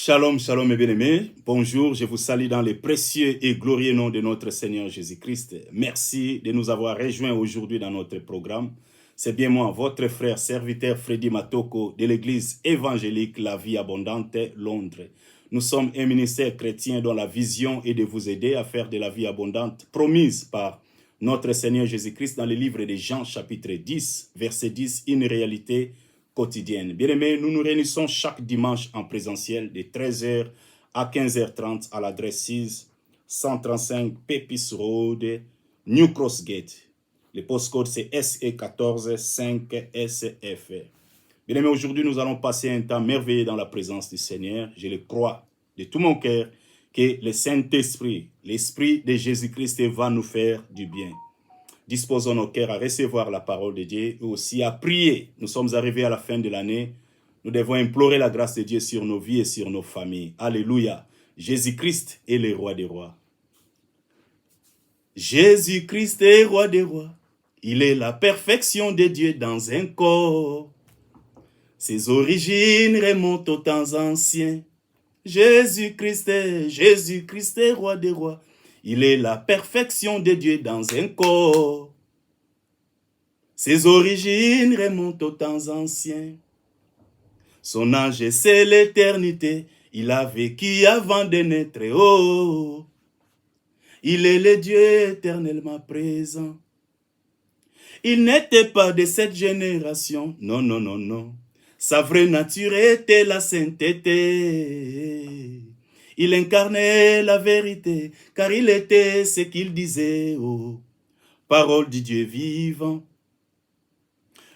Shalom, shalom mes bien-aimés. Bonjour, je vous salue dans le précieux et glorieux nom de notre Seigneur Jésus-Christ. Merci de nous avoir rejoints aujourd'hui dans notre programme. C'est bien moi, votre frère serviteur Freddy Matoko de l'église évangélique La Vie Abondante, Londres. Nous sommes un ministère chrétien dont la vision est de vous aider à faire de la vie abondante promise par notre Seigneur Jésus-Christ dans le livre de Jean chapitre 10, verset 10, une réalité quotidienne. Bien-aimés, nous nous réunissons chaque dimanche en présentiel de 13h à 15h30 à l'adresse 6 135 Pepys Road, New Cross Gate. Le postcode c'est SE14 5SF. Bien-aimés, aujourd'hui nous allons passer un temps merveilleux dans la présence du Seigneur. Je le crois de tout mon cœur que le Saint-Esprit, l'Esprit de Jésus-Christ va nous faire du bien. Disposons nos cœurs à recevoir la parole de Dieu et aussi à prier. Nous sommes arrivés à la fin de l'année. Nous devons implorer la grâce de Dieu sur nos vies et sur nos familles. Alléluia. Jésus-Christ est le roi des rois. Jésus-Christ est roi des rois. Il est la perfection de Dieu dans un corps. Ses origines remontent aux temps anciens. Jésus-Christ est roi des rois. Il est la perfection de Dieu dans un corps. Ses origines remontent aux temps anciens. Son âge, c'est l'éternité. Il a vécu avant de naître. Oh, il est le Dieu éternellement présent. Il n'était pas de cette génération. Non, non, non, non. Sa vraie nature était la sainteté. Il incarnait la vérité, car il était ce qu'il disait, oh, parole du Dieu vivant.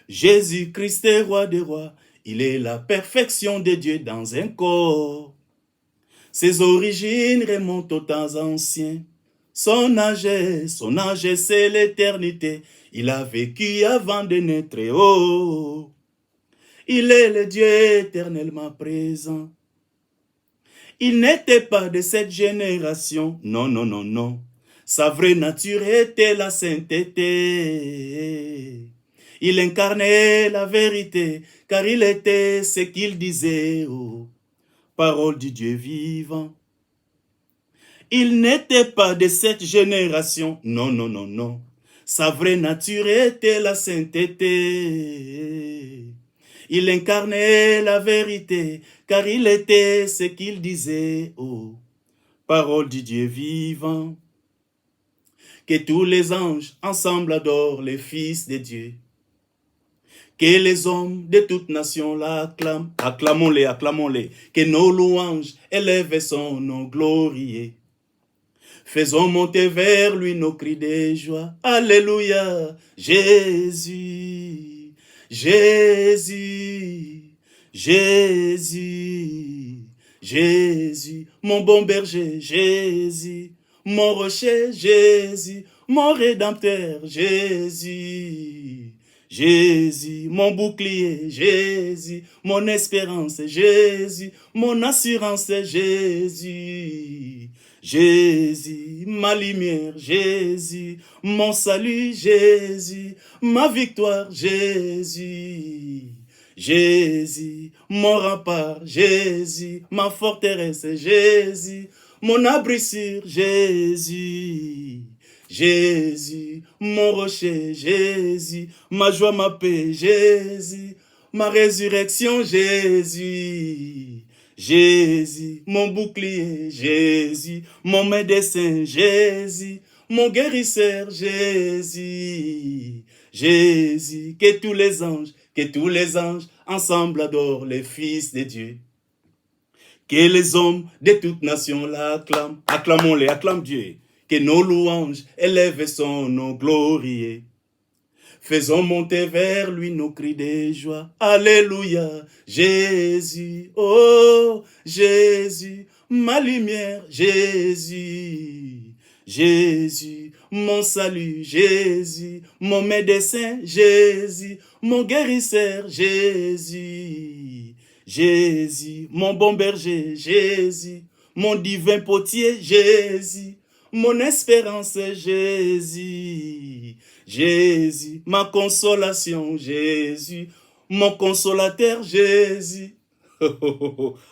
Jésus-Christ est roi des rois, il est la perfection de Dieu dans un corps. Ses origines remontent aux temps anciens. Son âge, c'est l'éternité. Il a vécu avant de naître, oh, il est le Dieu éternellement présent. Il n'était pas de cette génération, non, non, non, non. Sa vraie nature était la sainteté. Il incarnait la vérité, car il était ce qu'il disait, oh, parole du Dieu vivant. Il n'était pas de cette génération, non, non, non, non. Sa vraie nature était la sainteté. Il incarnait la vérité, car il était ce qu'il disait, oh, parole du Dieu vivant. Que tous les anges ensemble adorent les fils de Dieu. Que les hommes de toute nation l'acclament. Acclamons-les, acclamons-les. Que nos louanges élèvent son nom glorieux. Faisons monter vers lui nos cris de joie. Alléluia, Jésus. Jésus, Jésus, Jésus, mon bon berger, Jésus, mon rocher, Jésus, mon rédempteur, Jésus, Jésus, mon bouclier, Jésus, mon espérance, Jésus, mon assurance, Jésus. Jésus, ma lumière, Jésus, mon salut, Jésus, ma victoire, Jésus. Jésus, mon rempart, Jésus, ma forteresse, Jésus, mon abri sûr, Jésus. Jésus, mon rocher, Jésus, ma joie, ma paix, Jésus, ma résurrection, Jésus. Jésus, mon bouclier, Jésus, mon médecin, Jésus, mon guérisseur, Jésus. Jésus, que tous les anges ensemble adorent les fils de Dieu. Que les hommes de toute nation l'acclament. Acclamons-les, acclame Dieu. Que nos louanges élèvent son nom glorieux. Faisons monter vers lui nos cris de joie. Alléluia, Jésus, oh Jésus, ma lumière, Jésus. Jésus, mon salut, Jésus, mon médecin, Jésus, mon guérisseur, Jésus. Jésus, mon bon berger, Jésus, mon divin potier, Jésus, mon espérance, Jésus. Jésus, ma consolation, Jésus, mon consolateur, Jésus.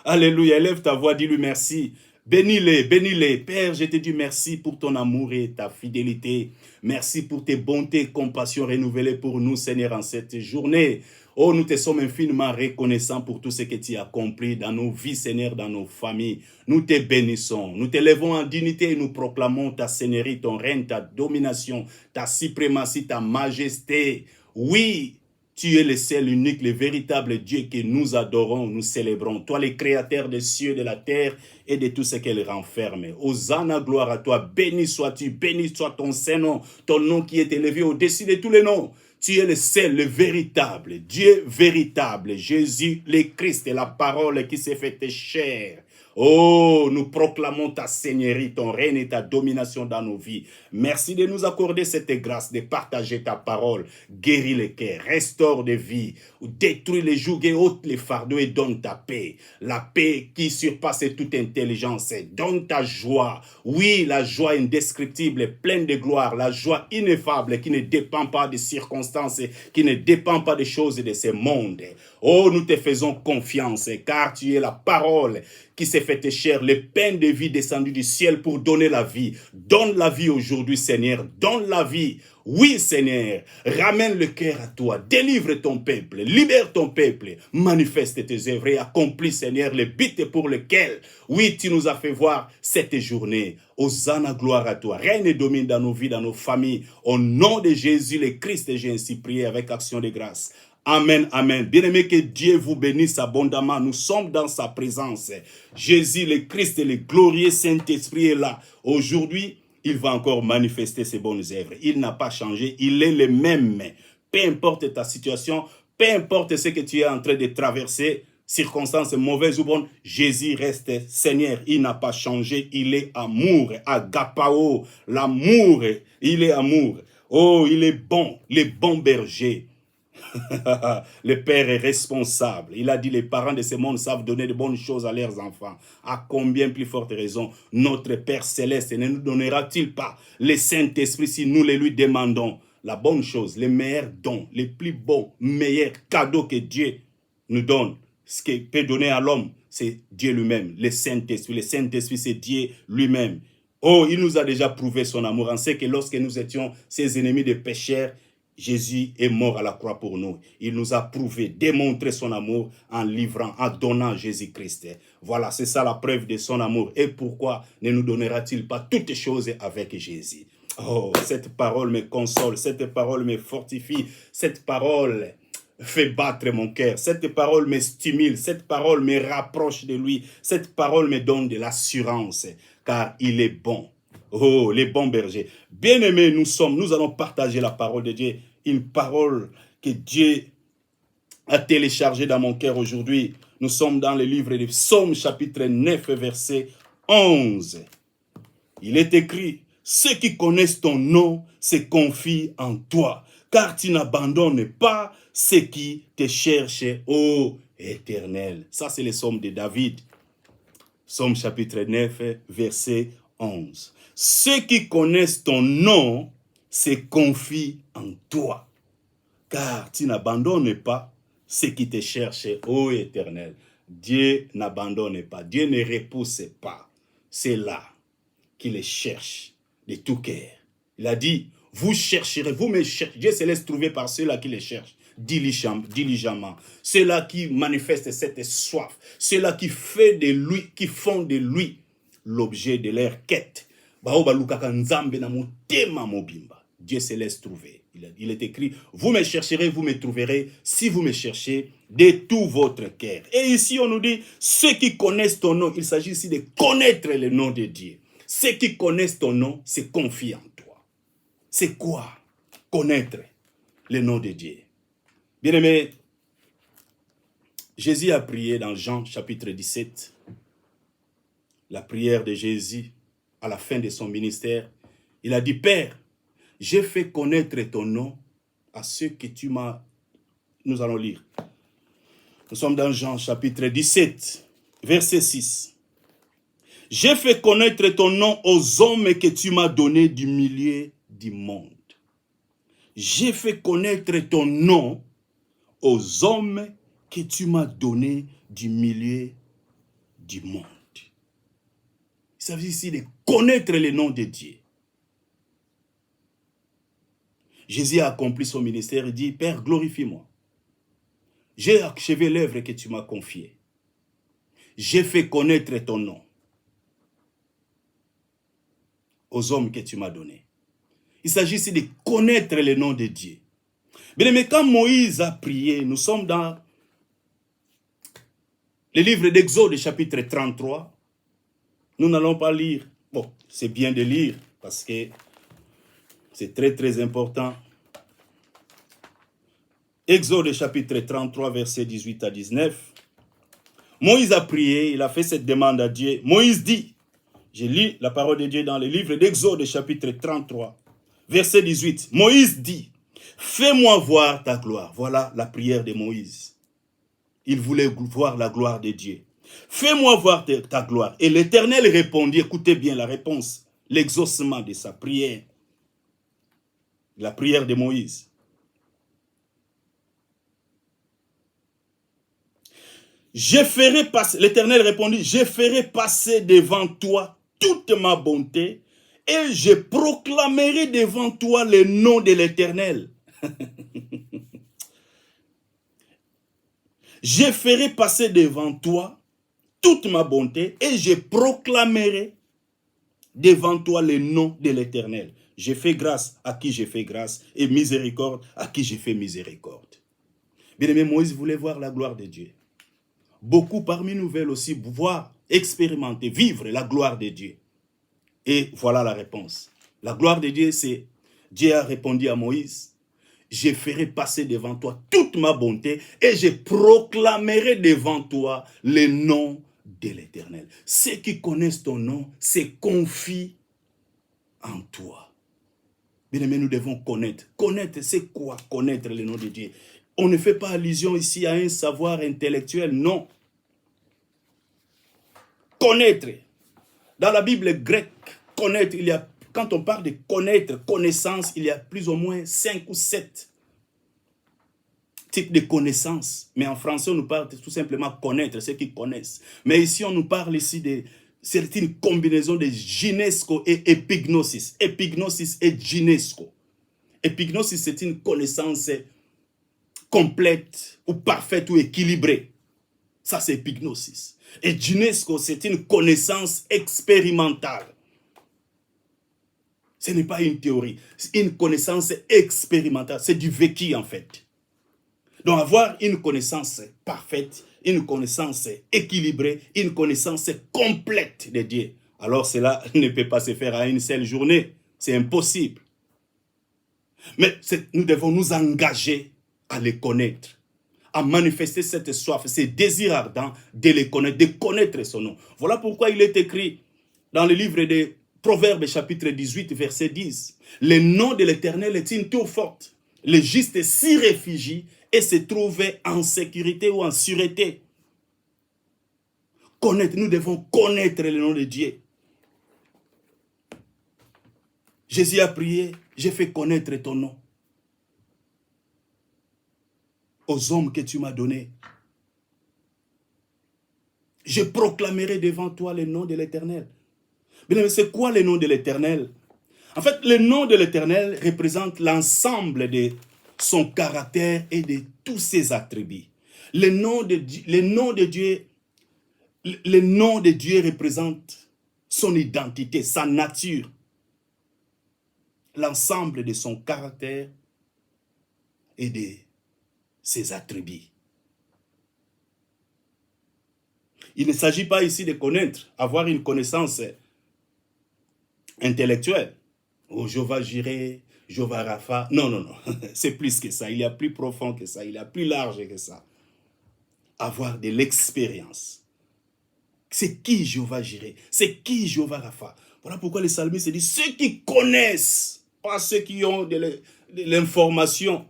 Alléluia, élève ta voix, dis-lui merci. Bénis-les, bénis-les. Père, je te dis merci pour ton amour et ta fidélité. Merci pour tes bontés et compassions renouvelées pour nous, Seigneur, en cette journée. Oh, nous te sommes infiniment reconnaissants pour tout ce que tu as accompli dans nos vies, Seigneur, dans nos familles. Nous te bénissons, nous t'élevons en dignité et nous proclamons ta seigneurie, ton règne, ta domination, ta suprématie, ta majesté. Oui, tu es le seul, unique, le véritable Dieu que nous adorons, nous célébrons. Toi, le créateur des cieux, de la terre et de tout ce qu'elle renferme. Hosanna, gloire à toi. Béni sois-tu, béni soit ton nom qui est élevé au-dessus de tous les noms. Tu es le seul, le véritable, Dieu véritable, Jésus, le Christ, la parole qui s'est faite chair. Oh, nous proclamons ta seigneurie, ton règne et ta domination dans nos vies. Merci de nous accorder cette grâce, de partager ta parole. Guéris les cœurs, restaure des vies, détruis les jougs et ôte les fardeaux et donne ta paix. La paix qui surpasse toute intelligence. Donne ta joie. Oui, la joie indescriptible, pleine de gloire. La joie ineffable qui ne dépend pas des circonstances, qui ne dépend pas des choses de ce monde. Oh, nous te faisons confiance, car tu es la parole qui s'est faite chair, le pain de vie descendu du ciel pour donner la vie. Donne la vie aujourd'hui, Seigneur. Donne la vie. Oui, Seigneur. Ramène le cœur à toi. Délivre ton peuple. Libère ton peuple. Manifeste tes œuvres et accomplis, Seigneur, le but pour lequel, oui, tu nous as fait voir cette journée. Hosanna, gloire à toi. Règne et domine dans nos vies, dans nos familles. Au nom de Jésus, le Christ, j'ai ainsi prié avec action de grâce. Amen, amen. Bien-aimé, que Dieu vous bénisse abondamment. Nous sommes dans sa présence. Jésus, le Christ, le glorieux Saint-Esprit est là. Aujourd'hui, il va encore manifester ses bonnes œuvres. Il n'a pas changé. Il est le même. Peu importe ta situation, peu importe ce que tu es en train de traverser, circonstances mauvaises ou bonnes, Jésus reste Seigneur. Il n'a pas changé. Il est amour. Agapao. L'amour. Il est amour. Oh, il est bon. Le bon berger. Le Père est responsable. Il a dit, les parents de ce monde savent donner de bonnes choses à leurs enfants. À combien plus forte raison notre Père Céleste ne nous donnera-t-il pas le Saint-Esprit si nous le lui demandons? La bonne chose, les meilleurs dons, les plus beaux, meilleurs cadeaux que Dieu nous donne, ce qu'il peut donner à l'homme, c'est Dieu lui-même, le Saint-Esprit. Le Saint-Esprit, c'est Dieu lui-même. Oh, il nous a déjà prouvé son amour. On sait que lorsque nous étions ses ennemis de pécheurs, Jésus est mort à la croix pour nous. Il nous a prouvé, démontré son amour en livrant, en donnant Jésus-Christ. Voilà, c'est ça la preuve de son amour. Et pourquoi ne nous donnera-t-il pas toutes choses avec Jésus? Oh, cette parole me console, cette parole me fortifie, cette parole fait battre mon cœur, cette parole me stimule, cette parole me rapproche de lui, cette parole me donne de l'assurance, car il est bon. Oh, les bons bergers. Bien-aimés, nous allons partager la parole de Dieu. Une parole que Dieu a téléchargée dans mon cœur aujourd'hui. Nous sommes dans le livre de Psaume chapitre 9, verset 11. Il est écrit, ceux qui connaissent ton nom se confient en toi, car tu n'abandonnes pas ceux qui te cherchent, ô Éternel. Ça, c'est le psaume de David. Psaume chapitre 9, verset 11. Ceux qui connaissent ton nom se confient en toi, car tu n'abandonnes pas ceux qui te cherchent, ô Éternel. Dieu n'abandonne pas, Dieu ne repousse pas. C'est là qu'il les cherche de tout cœur. Il a dit, vous chercherez, vous me cherchez. Dieu se laisse trouver par ceux-là qui les cherchent diligemment. Ceux-là qui manifestent cette soif. Ceux-là qui font de lui l'objet de leur quête. Dieu se laisse trouver. Il est écrit, vous me chercherez, vous me trouverez, si vous me cherchez de tout votre cœur. Et ici, on nous dit, ceux qui connaissent ton nom, il s'agit ici de connaître le nom de Dieu. Ceux qui connaissent ton nom, se confient en toi. C'est quoi connaître le nom de Dieu? Bien-aimé, Jésus a prié dans Jean chapitre 17, la prière de Jésus à la fin de son ministère. Il a dit, Père, j'ai fait connaître ton nom à ceux que tu m'as... Nous allons lire. Nous sommes dans Jean chapitre 17, verset 6. J'ai fait connaître ton nom aux hommes que tu m'as donnés du milieu du monde. J'ai fait connaître ton nom aux hommes que tu m'as donnés du milieu du monde. Il s'agit ici de connaître le nom de Dieu. Jésus a accompli son ministère et dit, Père, glorifie-moi. J'ai achevé l'œuvre que tu m'as confiée. J'ai fait connaître ton nom aux hommes que tu m'as donnés. Il s'agit ici de connaître le nom de Dieu. Mais quand Moïse a prié, nous sommes dans le livre d'Exode, chapitre 33. Nous n'allons pas lire. Bon, c'est bien de lire parce que c'est très très important. Exode chapitre 33, versets 18 à 19. Moïse a prié, il a fait cette demande à Dieu. Moïse dit, je lis la parole de Dieu dans le livre d'Exode chapitre 33, verset 18. Moïse dit, fais-moi voir ta gloire. Voilà la prière de Moïse. Il voulait voir la gloire de Dieu. Fais-moi voir ta gloire. Et l'Éternel répondit, écoutez bien la réponse, l'exaucement de sa prière. La prière de Moïse. Je ferai passer, l'Éternel répondit, je ferai passer devant toi toute ma bonté et je proclamerai devant toi le nom de l'Éternel. Je ferai passer devant toi toute ma bonté et je proclamerai devant toi le nom de l'Éternel. Je fais grâce à qui je fais grâce et miséricorde à qui je fais miséricorde. Bien-aimé, Moïse voulait voir la gloire de Dieu. Beaucoup parmi nous veulent aussi voir, expérimenter, vivre la gloire de Dieu. Et voilà la réponse. La gloire de Dieu, c'est, Dieu a répondu à Moïse, je ferai passer devant toi toute ma bonté et je proclamerai devant toi le nom de l'Éternel. Ceux qui connaissent ton nom se confient en toi. Bien aimé, nous devons connaître. Connaître, c'est quoi connaître le nom de Dieu? On ne fait pas allusion ici à un savoir intellectuel, non. Connaître. Dans la Bible grecque, connaître, quand on parle de connaître, connaissance, il y a plus ou moins 5 ou 7 types de connaissances. Mais en français, on nous parle tout simplement connaître, ceux qui connaissent. Mais ici, on nous parle ici de certaines combinaisons de gynesco et epignosis. Epignosis et gynesco. Epignosis, c'est une connaissance complète ou parfaite ou équilibrée. Ça, c'est epignosis. Et gynesco, c'est une connaissance expérimentale. Ce n'est pas une théorie, c'est une connaissance expérimentale. C'est du vécu, en fait. Donc, avoir une connaissance parfaite, une connaissance équilibrée, une connaissance complète de Dieu, alors cela ne peut pas se faire à une seule journée. C'est impossible. Mais nous devons nous engager à les connaître, à manifester cette soif, ce désir ardent de les connaître, de connaître son nom. Voilà pourquoi il est écrit dans le livre de Proverbes, chapitre 18, verset 10. Le nom de l'Éternel est une tour forte. Le juste s'y réfugie et se trouve en sécurité ou en sûreté. Connaître, nous devons connaître le nom de Dieu. Jésus a prié, j'ai fait connaître ton nom aux hommes que tu m'as donnés. Je proclamerai devant toi le nom de l'Éternel. Mais c'est quoi le nom de l'Éternel? En fait, le nom de l'Éternel représente l'ensemble de son caractère et de tous ses attributs. Le nom de Dieu représente son identité, sa nature, l'ensemble de son caractère et de ses attributs. Il ne s'agit pas ici de connaître, avoir une connaissance intellectuelle. Oh, Jéhovah Jireh, Jéhovah Rapha. Non, non, non. C'est plus que ça. Il y a plus profond que ça. Il y a plus large que ça. Avoir de l'expérience. C'est qui Jéhovah Jireh? C'est qui Jéhovah Rapha? Voilà pourquoi les psalmistes disent ceux qui connaissent, pas ceux qui ont de l'information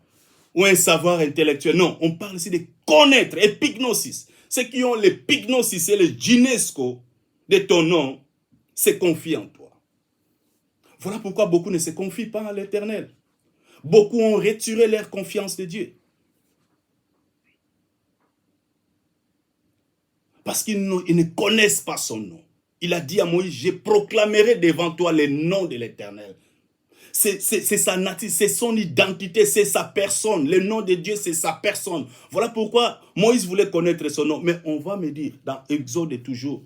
ou un savoir intellectuel. Non, on parle ici de connaître, epignosis. Ceux qui ont l'epignosis et le gynesco de ton nom se confient en toi. Voilà pourquoi beaucoup ne se confient pas à l'Éternel. Beaucoup ont retiré leur confiance de Dieu. Parce qu'ils ne connaissent pas son nom. Il a dit à Moïse, je proclamerai devant toi le nom de l'Éternel. C'est sa nature, c'est son identité, c'est sa personne. Le nom de Dieu, c'est sa personne. Voilà pourquoi Moïse voulait connaître son nom. Mais on va me dire, dans Exode toujours,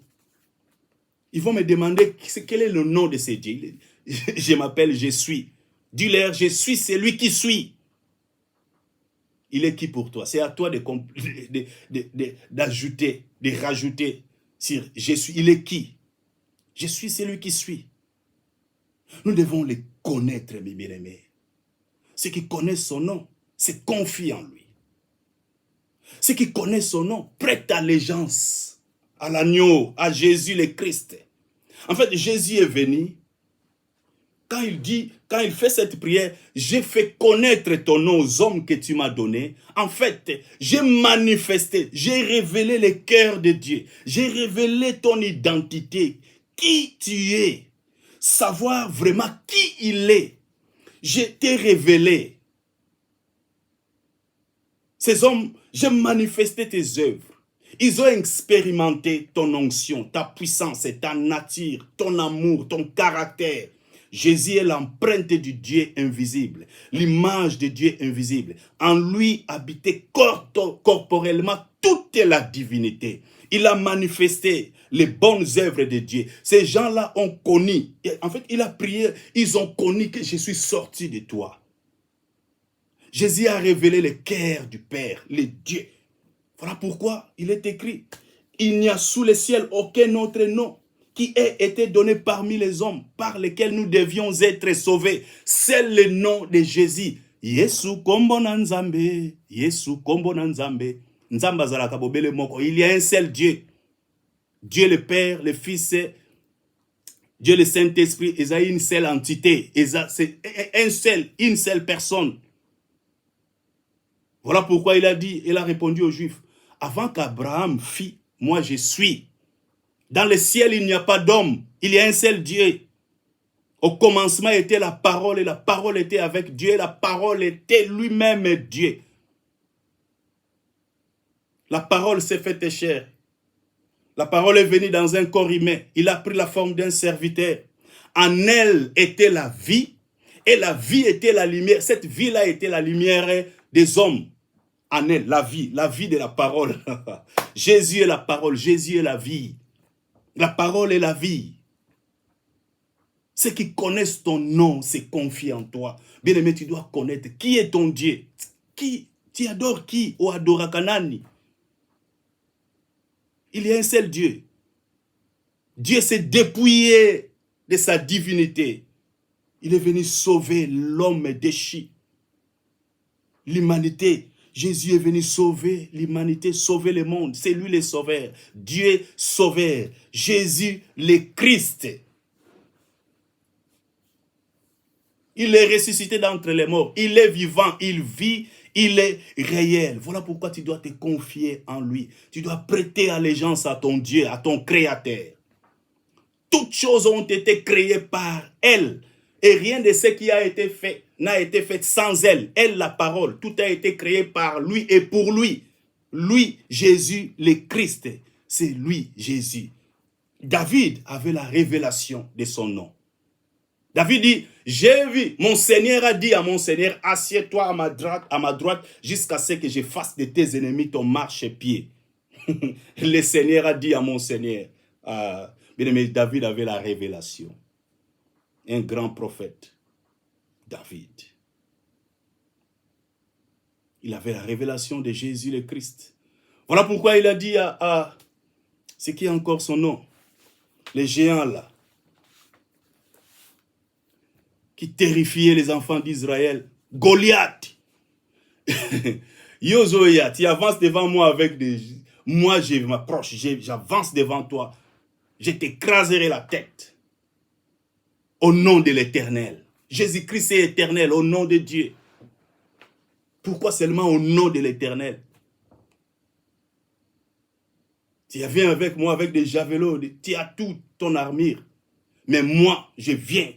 ils vont me demander quel est le nom de ce Dieu. Je m'appelle, je suis. Dis-leur, je suis celui qui suis. Il est qui pour toi? C'est à toi d'ajouter, de rajouter sur je suis. Il est qui? Je suis celui qui suis. Nous devons les connaître, mes bien-aimés. Ceux qui connaissent son nom, se confient en lui. Ceux qui connaissent son nom, prêtent allégeance à l'agneau, à Jésus le Christ. En fait, Jésus est venu. Quand il fait cette prière, j'ai fait connaître ton nom aux hommes que tu m'as donnés. En fait, j'ai manifesté, j'ai révélé le cœur de Dieu. J'ai révélé ton identité, qui tu es. Savoir vraiment qui il est. Je t'ai révélé. Ces hommes, j'ai manifesté tes œuvres. Ils ont expérimenté ton onction, ta puissance, ta nature, ton amour, ton caractère. Jésus est l'empreinte du Dieu invisible, l'image de Dieu invisible. En lui habitait corporellement toute la divinité. Il a manifesté les bonnes œuvres de Dieu. Ces gens-là ont connu, en fait, il a prié, ils ont connu que je suis sorti de toi. Jésus a révélé le cœur du Père, le Dieu. Voilà pourquoi il est écrit, il n'y a sous le ciel aucun autre nom qui ait été donné parmi les hommes par lesquels nous devions être sauvés. C'est le nom de Jésus. Yesu kombo na nzambe, Yesu kombo na nzambe. Nzamba zalaka bobele moko. Il y a un seul Dieu. Dieu le Père, le Fils, Dieu le Saint-Esprit, ils ont une seule entité. C'est une seule personne. Voilà pourquoi il a répondu aux Juifs. Avant qu'Abraham fît, moi je suis. Dans le ciel, il n'y a pas d'homme. Il y a un seul Dieu. Au commencement était la parole et la parole était avec Dieu. Et la parole était lui-même Dieu. La parole s'est faite chair. La parole est venue dans un corps humain. Il a pris la forme d'un serviteur. En elle était la vie. Et la vie était la lumière. Cette vie-là était la lumière des hommes. En elle, la vie de la parole. Jésus est la parole, Jésus est la vie. La parole est la vie. Ceux qui connaissent ton nom se confient en toi. Bien-aimé, tu dois connaître qui est ton Dieu. Qui? Tu adores qui? Ou adorakanani? Il y a un seul Dieu. Dieu s'est dépouillé de sa divinité. Il est venu sauver l'homme déchu. L'humanité. Jésus est venu sauver l'humanité, sauver le monde. C'est lui le sauveur. Dieu sauveur. Jésus le Christ. Il est ressuscité d'entre les morts. Il est vivant. Il vit. Il est réel. Voilà pourquoi tu dois te confier en lui. Tu dois prêter allégeance à ton Dieu, à ton Créateur. Toutes choses ont été créées par elle. Et rien de ce qui a été fait n'a été fait sans elle. Elle, la parole, tout a été créé par lui et pour lui. Lui, Jésus, le Christ, c'est lui, Jésus. David avait la révélation de son nom. David dit, j'ai vu, mon Seigneur a dit à mon Seigneur, assieds-toi à ma droite jusqu'à ce que je fasse de tes ennemis ton marchepied. Le Seigneur a dit à mon Seigneur, bien aimé, David avait la révélation. Un grand prophète, David. Il avait la révélation de Jésus le Christ. Voilà pourquoi il a dit à ce qui est encore son nom, les géants là, qui terrifiaient les enfants d'Israël, Goliath. Yozoya, tu avances devant moi avec des... Moi, je m'approche, j'avance devant toi, je t'écraserai la tête. Au nom de l'Éternel. Jésus-Christ est éternel, au nom de Dieu. Pourquoi seulement au nom de l'Éternel? Tu viens avec moi avec des javelots, tu as toute ton armure. Mais moi, je viens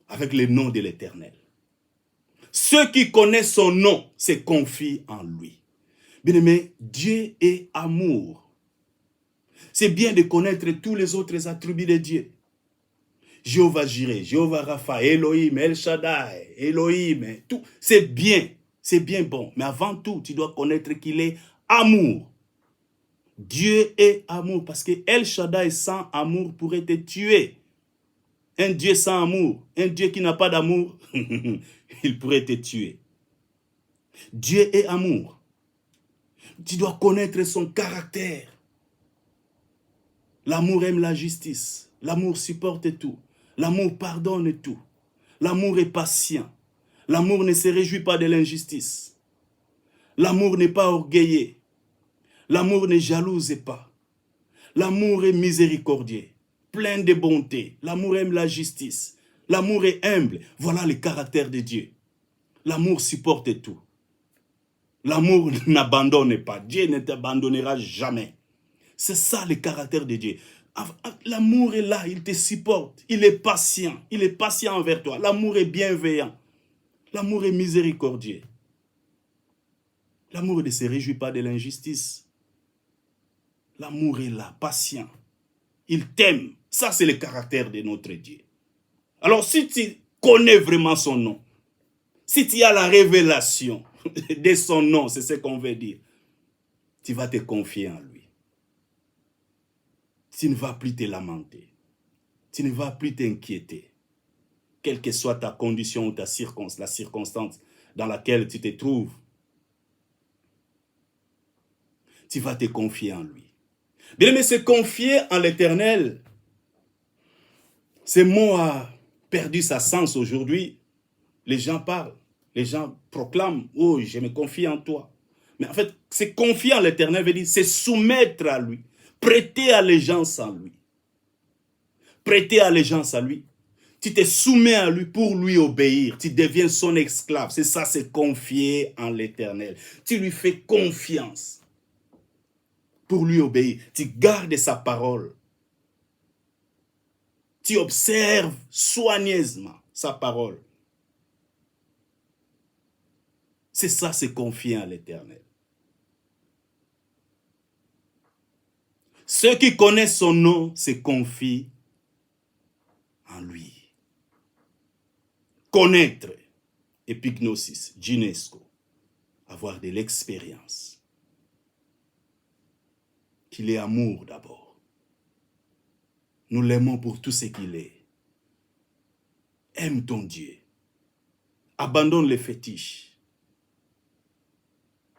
avec le nom de l'Éternel. Ceux qui connaissent son nom se confient en lui. Bien-aimé, Dieu est amour. C'est bien de connaître tous les autres attributs de Dieu. Jéhovah Jireh, Jéhovah Rapha, Elohim, El Shaddai, Elohim, tout. C'est bien bon. Mais avant tout, tu dois connaître qu'il est amour. Dieu est amour, parce que El Shaddai sans amour pourrait te tuer. Un Dieu sans amour, un Dieu qui n'a pas d'amour, il pourrait te tuer. Dieu est amour. Tu dois connaître son caractère. L'amour aime la justice. L'amour supporte tout. L'amour pardonne tout. L'amour est patient. L'amour ne se réjouit pas de l'injustice. L'amour n'est pas orgueilleux. L'amour ne jalouse pas. L'amour est miséricordieux, plein de bonté. L'amour aime la justice. L'amour est humble. Voilà le caractère de Dieu. L'amour supporte tout. L'amour n'abandonne pas. Dieu ne t'abandonnera jamais. C'est ça le caractère de Dieu. L'amour est là, il te supporte. Il est patient. Il est patient envers toi. L'amour est bienveillant. L'amour est miséricordieux. L'amour ne se réjouit pas de l'injustice. L'amour est là, patient. Il t'aime. Ça, c'est le caractère de notre Dieu. Alors, si tu connais vraiment son nom, si tu as la révélation de son nom, c'est ce qu'on veut dire, tu vas te confier en lui. Tu ne vas plus te lamenter. Tu ne vas plus t'inquiéter. Quelle que soit ta condition ou la circonstance dans laquelle tu te trouves, tu vas te confier en lui. Bien aimé, se confier en l'Éternel, ce mot a perdu sa sens aujourd'hui. Les gens parlent, les gens proclament, oh, je me confie en toi. Mais en fait, se confier en l'Éternel veut dire se soumettre à lui, prêter allégeance à lui. Prêter allégeance à lui. Tu te soumets à lui pour lui obéir. Tu deviens son esclave. C'est ça, se confier en l'Éternel. Tu lui fais confiance pour lui obéir. Tu gardes sa parole. Tu observes soigneusement sa parole. C'est ça, se confier en l'Éternel. Ceux qui connaissent son nom se confient en lui. Connaître, epignosis, ginesco, avoir de l'expérience. Qu'il est amour d'abord. Nous l'aimons pour tout ce qu'il est. Aime ton Dieu. Abandonne les fétiches.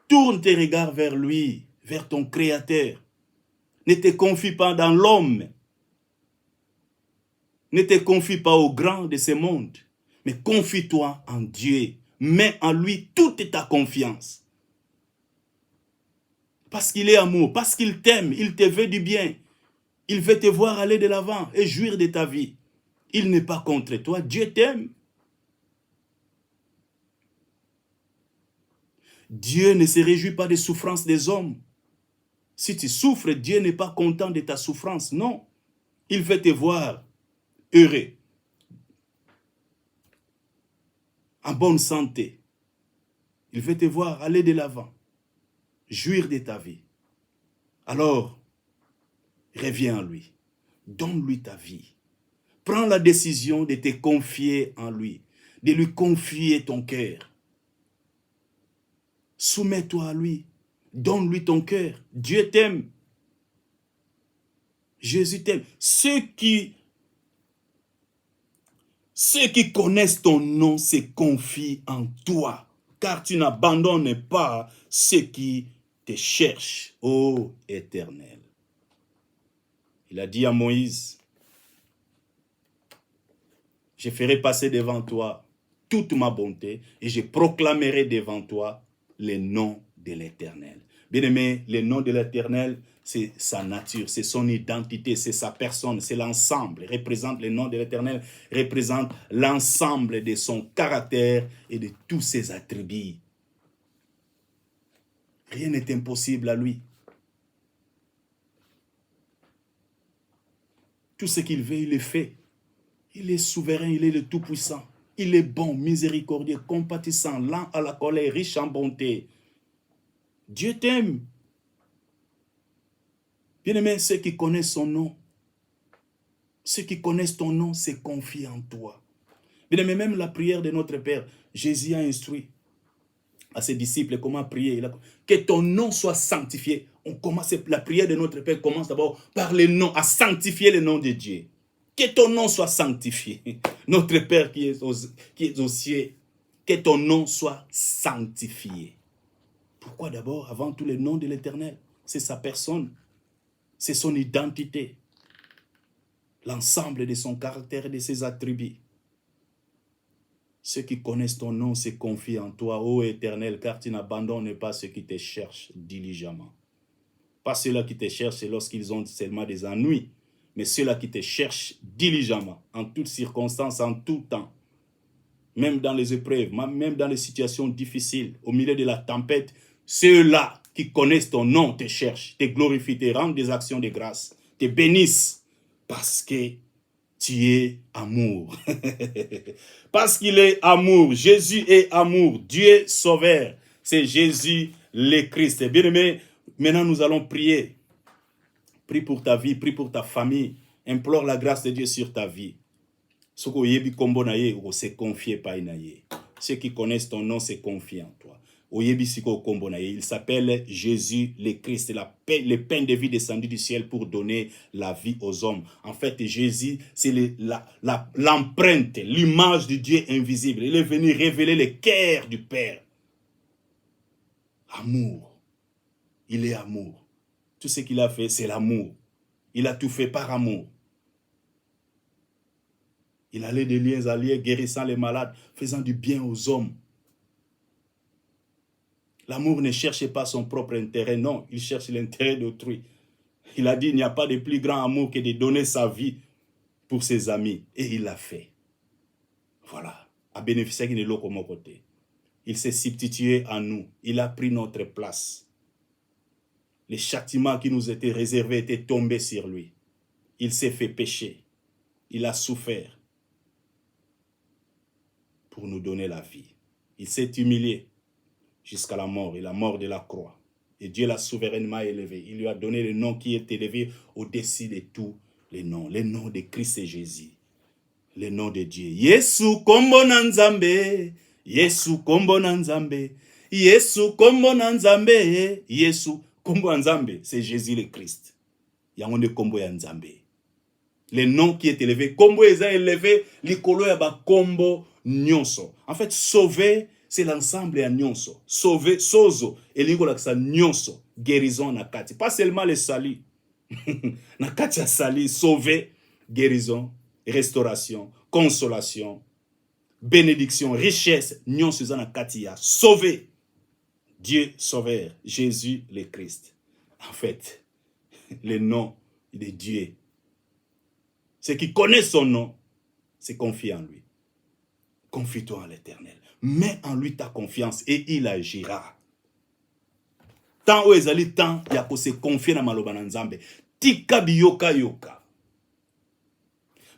Tourne tes regards vers lui, vers ton Créateur. Ne te confie pas dans l'homme. Ne te confie pas au grand de ce monde. Mais confie-toi en Dieu. Mets en lui toute ta confiance. Parce qu'il est amour, parce qu'il t'aime, il te veut du bien. Il veut te voir aller de l'avant et jouir de ta vie. Il n'est pas contre toi, Dieu t'aime. Dieu ne se réjouit pas des souffrances des hommes. Si tu souffres, Dieu n'est pas content de ta souffrance, non. Il veut te voir heureux, en bonne santé. Il veut te voir aller de l'avant, jouir de ta vie. Alors, reviens en lui. Donne-lui ta vie. Prends la décision de te confier en lui, de lui confier ton cœur. Soumets-toi à lui. Donne-lui ton cœur. Dieu t'aime. Jésus t'aime. Ceux qui connaissent ton nom se confient en toi, car tu n'abandonnes pas ceux qui te cherchent, ô Éternel. Il a dit à Moïse, je ferai passer devant toi toute ma bonté et je proclamerai devant toi le nom de l'Éternel. Bien-aimé, le nom de l'Éternel, c'est sa nature, c'est son identité, c'est sa personne, c'est l'ensemble. Représente le nom de l'Éternel, représente l'ensemble de son caractère et de tous ses attributs. Rien n'est impossible à lui. Tout ce qu'il veut, il le fait. Il est souverain, il est le tout-puissant. Il est bon, miséricordieux, compatissant, lent à la colère, riche en bonté. Dieu t'aime. Bien-aimé, ceux qui connaissent son nom, ceux qui connaissent ton nom, se confient en toi. Bien-aimé, même la prière de notre Père, Jésus a instruit à ses disciples comment prier. Que ton nom soit sanctifié. On commence, la prière de notre Père commence d'abord par le nom, à sanctifier le nom de Dieu. Que ton nom soit sanctifié. Notre Père qui est aux cieux, que ton nom soit sanctifié. Pourquoi d'abord, avant tout, le nom de l'Éternel? C'est sa personne, c'est son identité, l'ensemble de son caractère et de ses attributs. Ceux qui connaissent ton nom se confient en toi, ô Éternel, car tu n'abandonnes pas ceux qui te cherchent diligemment. Pas ceux-là qui te cherchent lorsqu'ils ont seulement des ennuis, mais ceux-là qui te cherchent diligemment, en toutes circonstances, en tout temps. Même dans les épreuves, même dans les situations difficiles, au milieu de la tempête, ceux-là qui connaissent ton nom te cherchent, te glorifient, te rendent des actions de grâce, te bénissent, parce que tu es amour. Parce qu'il est amour. Jésus est amour. Dieu sauveur. C'est Jésus le Christ. Bien-aimé, maintenant nous allons prier. Prie pour ta vie, prie pour ta famille. Implore la grâce de Dieu sur ta vie. Ceux qui connaissent ton nom se confient en toi. Il s'appelle Jésus le Christ, le pain de vie descendu du ciel pour donner la vie aux hommes. En fait, Jésus, c'est l'empreinte, l'image du Dieu invisible. Il est venu révéler le cœur du Père. Amour. Il est amour. Tout ce qu'il a fait, c'est l'amour. Il a tout fait par amour. Il allait de liens à liens, guérissant les malades, faisant du bien aux hommes. L'amour ne cherche pas son propre intérêt, non, il cherche l'intérêt d'autrui. Il a dit, il n'y a pas de plus grand amour que de donner sa vie pour ses amis. Et il l'a fait. Voilà. À bénéficier de l'eau comme côté. Il s'est substitué à nous. Il a pris notre place. Les châtiments qui nous étaient réservés étaient tombés sur lui. Il s'est fait pécher. Il a souffert pour nous donner la vie. Il s'est humilié jusqu'à la mort et la mort de la croix. Et Dieu l'a souverainement élevé. Il lui a donné le nom qui est élevé au-dessus de tous les noms. Le nom de Christ et Jésus. Le nom de Dieu. Yesu kombo na nzambe. Yesu kombo na nzambe. Yesu kombo na nzambe. Yesu kombo na nzambe. C'est Jésus le Christ. Yangonde kombo ya nzambe. Le nom qui est élevé. Kombo est élevé. Likolo ya ba kombo nyonso. En fait, sauver, c'est l'ensemble à nyonso. Sauver, sozo. Et l'ingolak sa nyonso. Guérison na kati. Pas seulement le salut. Na kati ya sali. Sauver, guérison, restauration, consolation, bénédiction, richesse. Nyonso za na kati ya. Sauver. Dieu sauveur. Jésus le Christ. En fait, le nom de Dieu. Ceux qui connaissent son nom se confient en lui. Confie-toi en l'Éternel. Mets en lui ta confiance et il agira. Tant où ezali tant, il y a se confier dans maloba na nzambe. Tika biyoka yoka.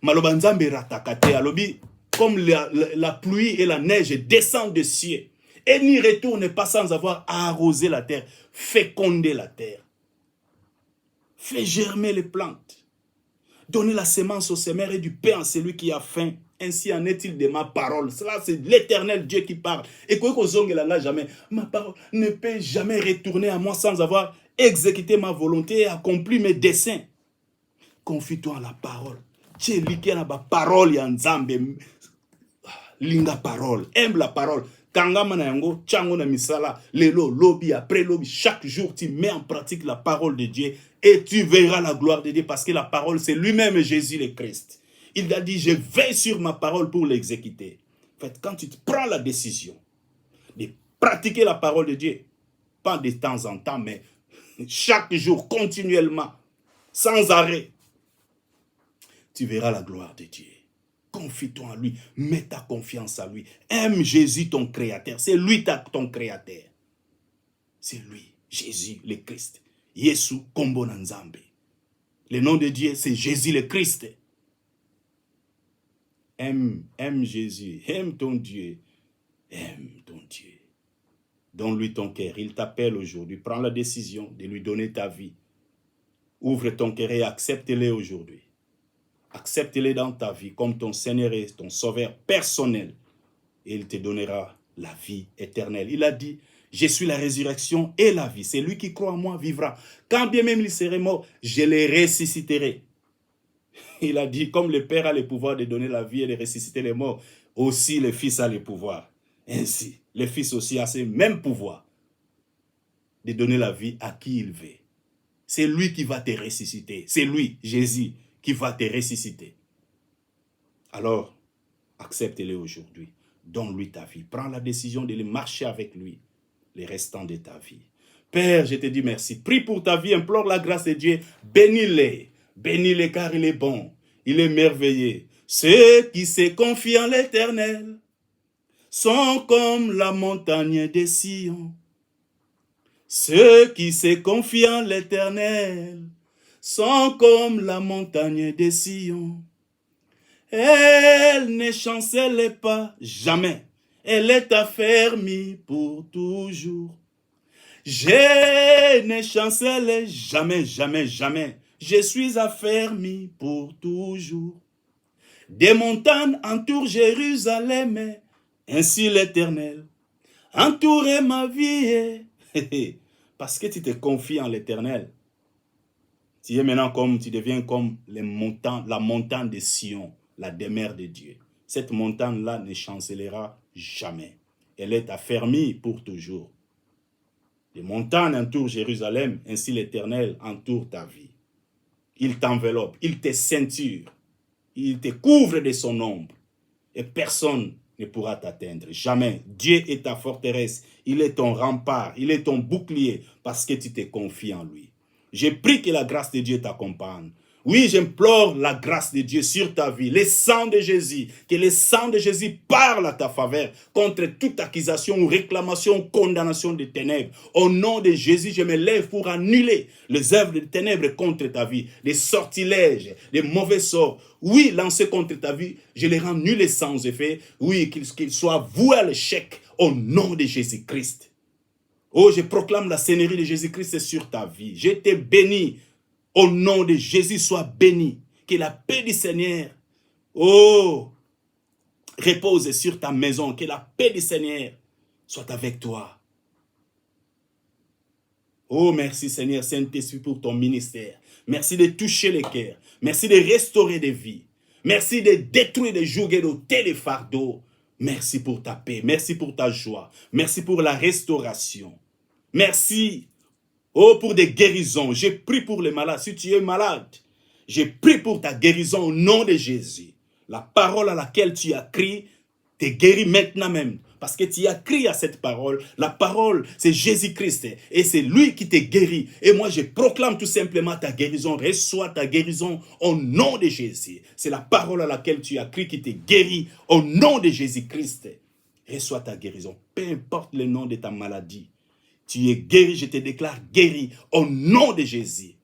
Maloba nzambe ratakate alobi comme la pluie et la neige descendent du ciel et n'y retourne pas sans avoir arrosé la terre, féconder la terre, fait germer les plantes, donner la semence au semeur et du pain à celui qui a faim. Ainsi en est-il de ma parole. Cela, c'est l'Éternel Dieu qui parle. Et que jamais. Ma parole ne peut jamais retourner à moi sans avoir exécuté ma volonté et accompli mes desseins. Confie-toi en la parole. Tu es liqué dans la parole ya nzambe. Linga parole. Aime la parole. Kangama na yango, chango na misala, lelo, lobby, après lobby. Chaque jour, tu mets en pratique la parole de Dieu et tu verras la gloire de Dieu parce que la parole, c'est lui-même Jésus le Christ. Il a dit, je veille sur ma parole pour l'exécuter. En fait, quand tu te prends la décision de pratiquer la parole de Dieu, pas de temps en temps, mais chaque jour, continuellement, sans arrêt, tu verras la gloire de Dieu. Confie-toi en lui, mets ta confiance en lui. Aime Jésus ton créateur, c'est lui ton créateur. C'est lui, Jésus le Christ. Yesu kombo na nzambe. Le nom de Dieu, c'est Jésus le Christ. Aime Jésus, aime ton Dieu, aime ton Dieu. Donne-lui ton cœur, il t'appelle aujourd'hui. Prends la décision de lui donner ta vie. Ouvre ton cœur et accepte-les aujourd'hui. Accepte-les dans ta vie comme ton Seigneur et ton Sauveur personnel. Et il te donnera la vie éternelle. Il a dit, je suis la résurrection et la vie. C'est lui qui croit en moi vivra. Quand bien même il serait mort, je les ressusciterai. Il a dit, comme le Père a le pouvoir de donner la vie et de ressusciter les morts, aussi le Fils a le pouvoir. Ainsi, le Fils aussi a ce même pouvoir de donner la vie à qui il veut. C'est lui qui va te ressusciter. C'est lui, Jésus, qui va te ressusciter. Alors, accepte-le aujourd'hui. Donne-lui ta vie. Prends la décision de marcher avec lui les restants de ta vie. Père, je te dis merci. Prie pour ta vie, implore la grâce de Dieu. Bénis-les. Bénis-les car il est bon. Il est merveilleux. Ceux qui se confient en l'Éternel sont comme la montagne de Sion. Ceux qui se confient en l'Éternel sont comme la montagne de Sion. Elle ne chancelle pas jamais. Elle est affermie pour toujours. Je ne chancelle jamais, jamais, jamais. Je suis affermi pour toujours. Des montagnes entourent Jérusalem. Ainsi l'Éternel entoure ma vie. Parce que tu te confies en l'Éternel. Tu es maintenant comme, tu deviens comme les montagnes, la montagne de Sion, la demeure de Dieu. Cette montagne-là ne chancellera jamais. Elle est affermie pour toujours. Les montagnes entourent Jérusalem, ainsi l'Éternel entoure ta vie. Il t'enveloppe, il te ceinture, il te couvre de son ombre. Et personne ne pourra t'atteindre. Jamais. Dieu est ta forteresse. Il est ton rempart. Il est ton bouclier parce que tu te confies en lui. Je prie que la grâce de Dieu t'accompagne. Oui, j'implore la grâce de Dieu sur ta vie. Le sang de Jésus. Que le sang de Jésus parle à ta faveur contre toute accusation ou réclamation ou condamnation des ténèbres. Au nom de Jésus, je me lève pour annuler les œuvres des ténèbres contre ta vie. Les sortilèges, les mauvais sorts. Oui, lancés contre ta vie, je les rends nuls et sans effet. Oui, qu'ils soient voués à l'échec au nom de Jésus-Christ. Oh, je proclame la seigneurie de Jésus-Christ sur ta vie. Je te bénis. Au nom de Jésus, sois béni. Que la paix du Seigneur, oh, repose sur ta maison. Que la paix du Seigneur soit avec toi. Oh, merci Seigneur Saint-Esprit pour ton ministère. Merci de toucher les cœurs. Merci de restaurer des vies. Merci de détruire des jougs et d'ôter les fardeaux. Merci pour ta paix. Merci pour ta joie. Merci pour la restauration. Merci. Oh, pour des guérisons. Je prie pour les malades. Si tu es malade, je prie pour ta guérison au nom de Jésus. La parole à laquelle tu as crié te guérit maintenant même. Parce que tu as crié à cette parole. La parole, c'est Jésus-Christ. Et c'est lui qui te guérit. Et moi, je proclame tout simplement ta guérison. Reçois ta guérison au nom de Jésus. C'est la parole à laquelle tu as crié qui te guérit au nom de Jésus-Christ. Reçois ta guérison. Peu importe le nom de ta maladie. Tu es guéri, je te déclare guéri au nom de Jésus.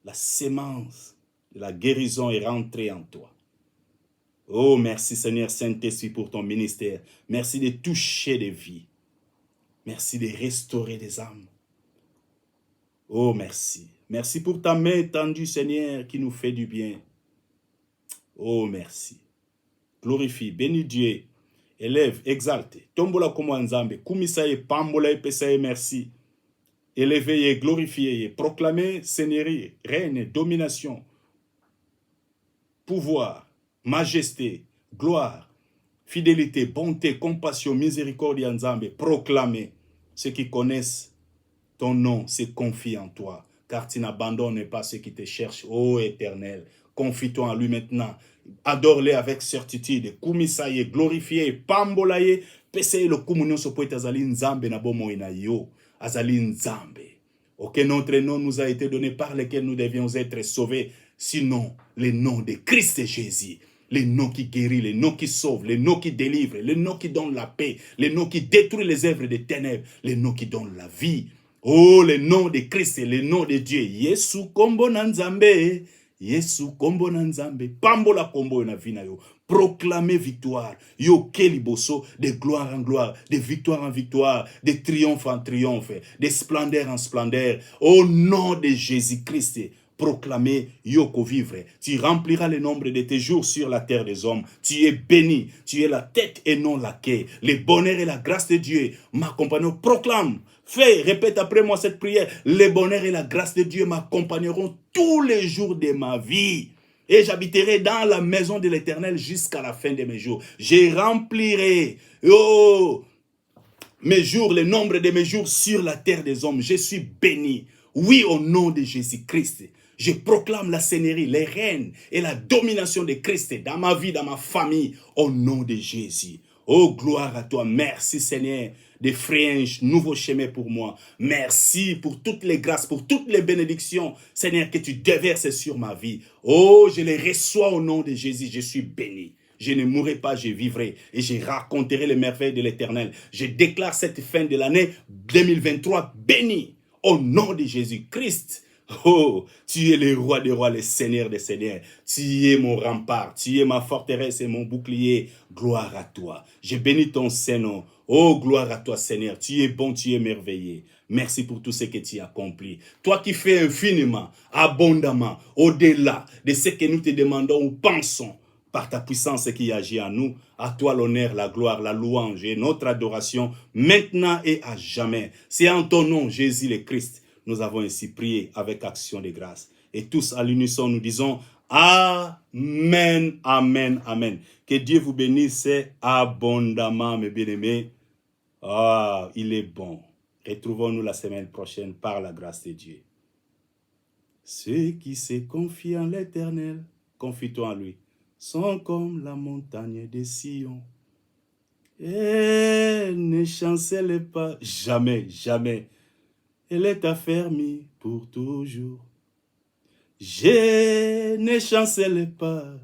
La sémence de la guérison est rentrée en toi. Oh, merci Seigneur Saint-Esprit pour ton ministère. Merci de toucher des vies. Merci de restaurer des âmes. Oh, merci. Merci pour ta main étendue, Seigneur, qui nous fait du bien. Oh, merci. Glorifie, bénis Dieu. Élève, exalte. Tombola comme Nzambe. Kumisaye, pambola et pesaye, merci. Élevez, glorifiez, proclamez seigneurie, règne, domination, pouvoir, majesté, gloire, fidélité, bonté, compassion, miséricorde Nzambe. Proclamez. Ceux qui connaissent ton nom se confient en toi, car tu n'abandonnes pas ceux qui te cherchent, ô Éternel. Confie-toi en lui maintenant. Adore-le avec certitude. Kumisaye, glorifié, pambolaye, peseye le kumunyon so poete azali Nzambe na bomo ina yo. Azali Nzambe. Aucun autre nom nous a été donné par lequel nous devions être sauvés, sinon le nom de Christ Jésus. Le nom qui guérit, le nom qui sauve, le nom qui délivre, le nom qui donne la paix, le nom qui détruit les œuvres des ténèbres, le nom qui donne la vie. Oh, le nom de Christ, le nom de Dieu. Yesu kombo na Nzambe. Yesu kombo na Nzambe. Pambola kombo na vina yo. Proclamez victoire. Yo keliboso, de gloire en gloire, de victoire en victoire, de triomphe en triomphe, de splendeur en splendeur. Au nom de Jésus-Christ, proclamer Yoko vivre. Tu rempliras le nombre de tes jours sur la terre des hommes. Tu es béni, tu es la tête et non la queue. Le bonheur et la grâce de Dieu m'accompagneront. Proclame, fais, répète après moi cette prière. Le bonheur et la grâce de Dieu m'accompagneront tous les jours de ma vie. Et j'habiterai dans la maison de l'Éternel jusqu'à la fin de mes jours. Je remplirai, mes jours, le nombre de mes jours sur la terre des hommes. Je suis béni. Oui, au nom de Jésus-Christ. Je proclame la seigneurie, les règnes et la domination de Christ dans ma vie, dans ma famille, au nom de Jésus. Oh, gloire à toi. Merci, Seigneur, de frayer un nouveau chemin pour moi. Merci pour toutes les grâces, pour toutes les bénédictions, Seigneur, que tu déverses sur ma vie. Oh, je les reçois au nom de Jésus. Je suis béni. Je ne mourrai pas, je vivrai et je raconterai les merveilles de l'Éternel. Je déclare cette fin de l'année 2023 bénie au nom de Jésus-Christ. Oh, tu es le roi des rois, le seigneur des seigneurs. Tu es mon rempart, tu es ma forteresse et mon bouclier. Gloire à toi. Je bénis ton Saint-Nom. Oh, gloire à toi, Seigneur. Tu es bon, tu es merveilleux. Merci pour tout ce que tu as accompli. Toi qui fais infiniment, abondamment, au-delà de ce que nous te demandons ou pensons, par ta puissance qui agit en nous, à toi l'honneur, la gloire, la louange et notre adoration, maintenant et à jamais. C'est en ton nom, Jésus le Christ, nous avons ainsi prié avec action de grâce. Et tous à l'unisson, nous disons Amen, Amen, Amen. Que Dieu vous bénisse abondamment, mes bien-aimés. Ah, il est bon. Retrouvons-nous la semaine prochaine par la grâce de Dieu. Ceux qui se confient en l'Éternel, confie-toi en lui, sont comme la montagne de Sion. Et ne chancelle pas, jamais, jamais. Elle est affermie pour toujours. Je ne chancelle pas,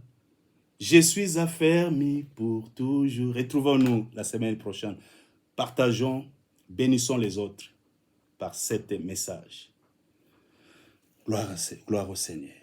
je suis affermi pour toujours. Retrouvons-nous la semaine prochaine. Partageons, bénissons les autres par cet message. Gloire au Seigneur.